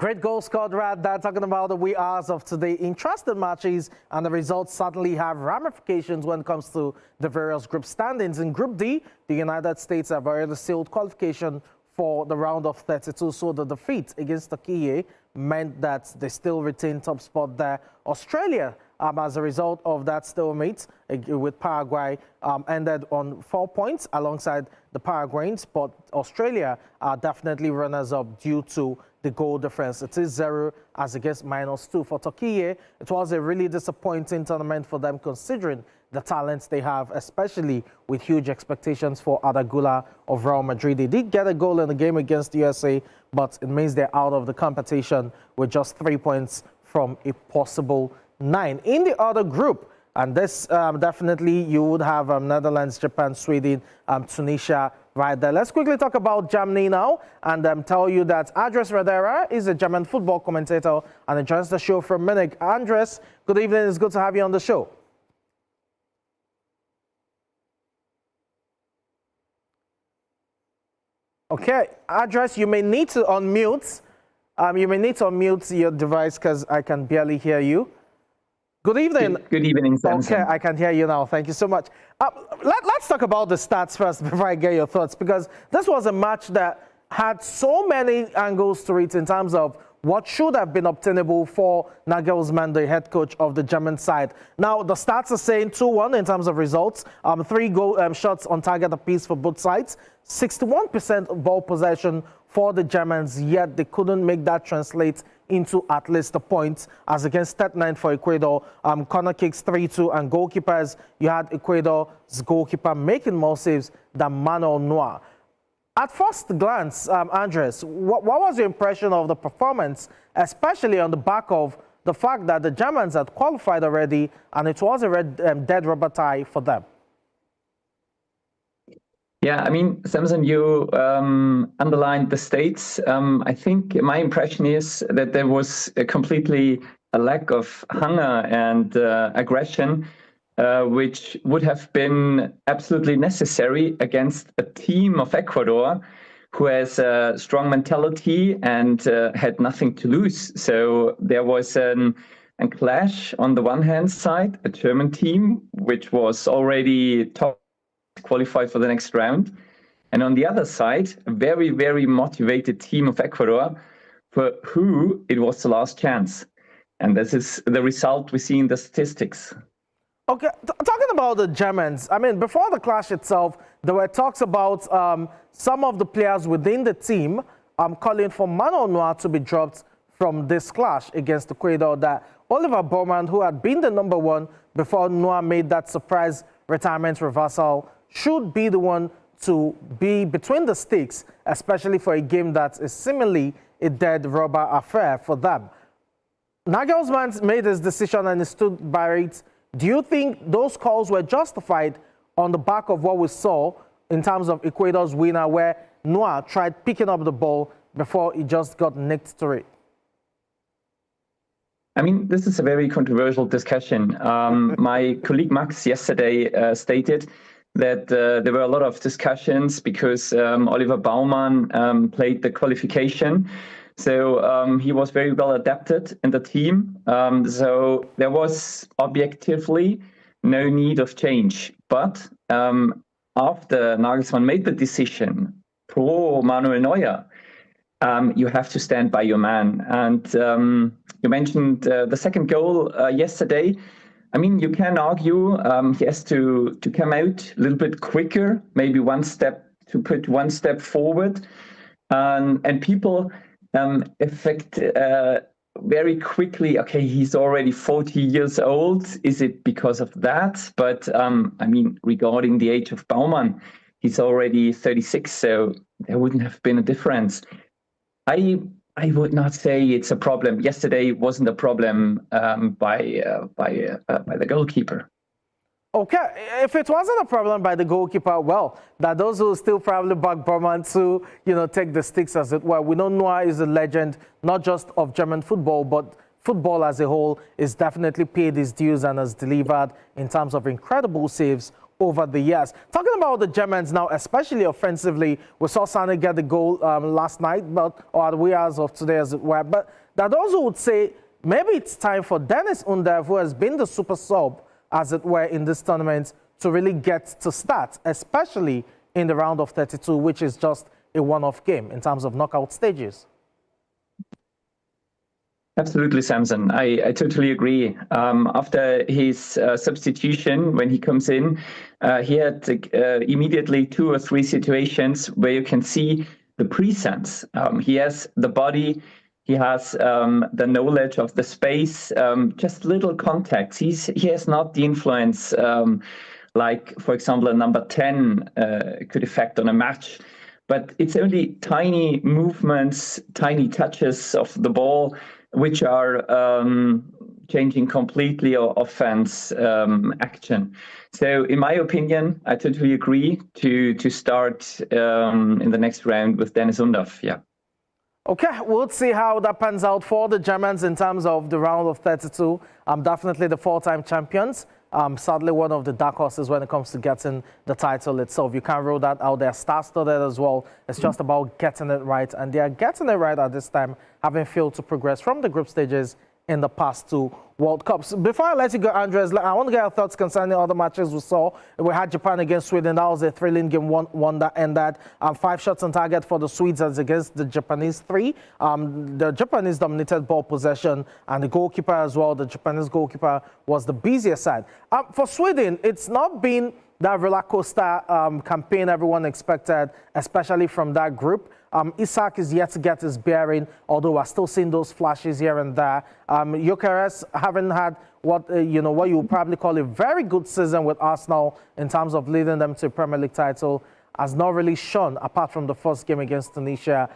Great goal scored right there, talking about the wee hours of today. Interesting matches, and the results certainly have ramifications when it comes to the various group standings. In Group D, the United States have already sealed qualification for the round of 32, so the defeat against Turkey meant that they still retain top spot there. Australia, as a result of that stalemate with Paraguay, ended on 4 points alongside the Paraguayans, but Australia are definitely runners-up due to the goal difference. It is 0 as against -2. For Turkey, it was a really disappointing tournament for them considering the talents they have, especially with huge expectations for Adagula of Real Madrid. They did get a goal in the game against USA, but it means they're out of the competition with just 3 points from a possible 9. In the other group, and this definitely you would have Netherlands, Japan, Sweden, Tunisia right there. Let's quickly talk about Germany now and tell you that Andres Radera is a German football commentator and he joins the show from Munich. Andres, good evening. It's good to have you on the show. Okay, Andres, you may need to unmute. Your device because I can barely hear you. Good evening. Good evening, Samson. Okay, I can hear you now. Thank you so much. Let's talk about the stats first before I get your thoughts, because this was a match that had so many angles to it in terms of what should have been obtainable for Nagelsmann, the head coach of the German side. Now, the stats are saying 2-1 in terms of results. 3 goal shots on target apiece for both sides. 61% ball possession for the Germans, yet they couldn't make that translate into at least a point, as against 39 for Ecuador. Corner kicks 3-2, and goalkeepers, you had Ecuador's goalkeeper making more saves than Manuel Neuer. At first glance, Andres, what was your impression of the performance, especially on the back of the fact that the Germans had qualified already and it was a dead rubber tie for them? Yeah, I mean, Samson, you underlined the states. I think my impression is that there was completely a lack of hunger and aggression, which would have been absolutely necessary against a team of Ecuador who has a strong mentality and had nothing to lose. So there was a clash on the one hand side, a German team, which was already top qualified for the next round. And on the other side, a very, very motivated team of Ecuador for who it was the last chance. And this is the result we see in the statistics. Okay, talking about the Germans, I mean, before the clash itself, there were talks about some of the players within the team calling for Manuel Neuer to be dropped from this clash against Ecuador, that Oliver Baumann, who had been the #1 before Neuer made that surprise retirement reversal, should be the one to be between the sticks, especially for a game that is seemingly a dead rubber affair for them. Nagelsmann made his decision and he stood by it. Do you think those calls were justified on the back of what we saw in terms of Ecuador's winner, where Neuer tried picking up the ball before he just got nicked to it? I mean, this is a very controversial discussion. My colleague Max yesterday stated that there were a lot of discussions because Oliver Baumann played the qualification. So he was very well adapted in the team. So there was objectively no need of change. But after Nagelsmann made the decision pro Manuel Neuer, you have to stand by your man. And you mentioned the second goal yesterday. I mean, you can argue he has to come out a little bit quicker, maybe put one step forward. And people affect very quickly, okay, he's already 40 years old. Is it because of that? But I mean, regarding the age of Baumann, he's already 36, so there wouldn't have been a difference. I would not say it's a problem. Yesterday wasn't a problem by the goalkeeper. Okay, if it wasn't a problem by the goalkeeper, well, that those will still probably back Baumann to, take the sticks, as it were. We know Neuer is a legend, not just of German football, but football as a whole is definitely paid his dues and has delivered in terms of incredible saves over the years. Talking about the Germans now, especially offensively, we saw Sané get the goal last night, or at the wee hours of today as it were. But that also would say maybe it's time for Dennis Undav, who has been the super sub, as it were, in this tournament, to really get to start, especially in the round of 32, which is just a one-off game in terms of knockout stages. Absolutely, Samson. I totally agree. After his substitution, when he comes in, he had immediately 2 or 3 situations where you can see the presence. He has the body, he has the knowledge of the space, just little contacts. He has not the influence like, for example, a number 10 could affect on a match. But it's only tiny movements, tiny touches of the ball, which are changing completely your offense action. So in my opinion, I totally agree to start in the next round with Dennis Undav. Yeah. Okay, we'll see how that pans out for the Germans in terms of the round of 32. Definitely the 4-time champions. Sadly, one of the dark horses when it comes to getting the title itself. You can't rule that out. They're star-studded as well. It's just about getting it right, and they are getting it right at this time, having failed to progress from the group stages in the past 2 World Cups. Before I let you go, Andres, I want to get your thoughts concerning other matches we saw. We had Japan against Sweden. That was a thrilling game, one that ended 5 shots on target for the Swedes as against the Japanese 3. The Japanese dominated ball possession, and the goalkeeper as well, the Japanese goalkeeper, was the busier side. For Sweden, it's not been that roller coaster campaign everyone expected, especially from that group. Isak is yet to get his bearing, although we're still seeing those flashes here and there. Gyökeres haven't had what you would probably call a very good season with Arsenal in terms of leading them to a Premier League title, has not really shone apart from the first game against Tunisia.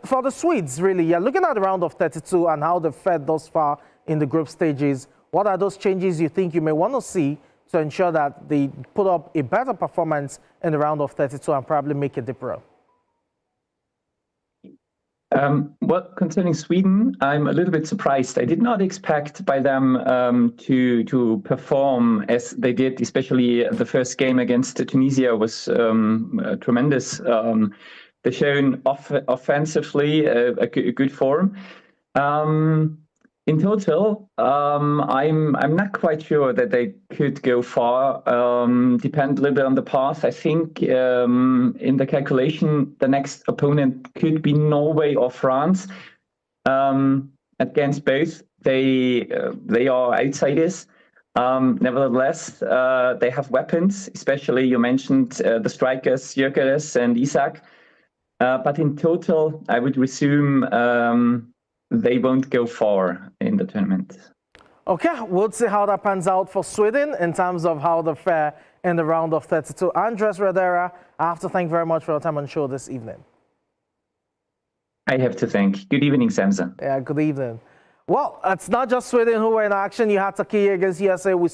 For the Swedes, really, you're looking at the round of 32 and how they've fared thus far in the group stages. What are those changes you think you may want to see to ensure that they put up a better performance in the round of 32 and probably make a deep run? Well, concerning Sweden, I'm a little bit surprised. I did not expect by them to perform as they did, especially the first game against Tunisia was tremendous. They've shown offensively a good form. In total, I'm not quite sure that they could go far. Depend a little bit on the path. I think in the calculation, the next opponent could be Norway or France. Against both, they are outsiders. Nevertheless, they have weapons. Especially you mentioned the strikers Gyökeres and Isak. But in total, I would assume they won't go far in the tournament. Okay, we'll see how that pans out for Sweden in terms of how they fare in the round of 32. Andres Rodera, I have to thank you very much for your time on show this evening. I have to thank. Good evening, Samson. Yeah, good evening. Well, it's not just Sweden who were in action. You had Turkey against USA. We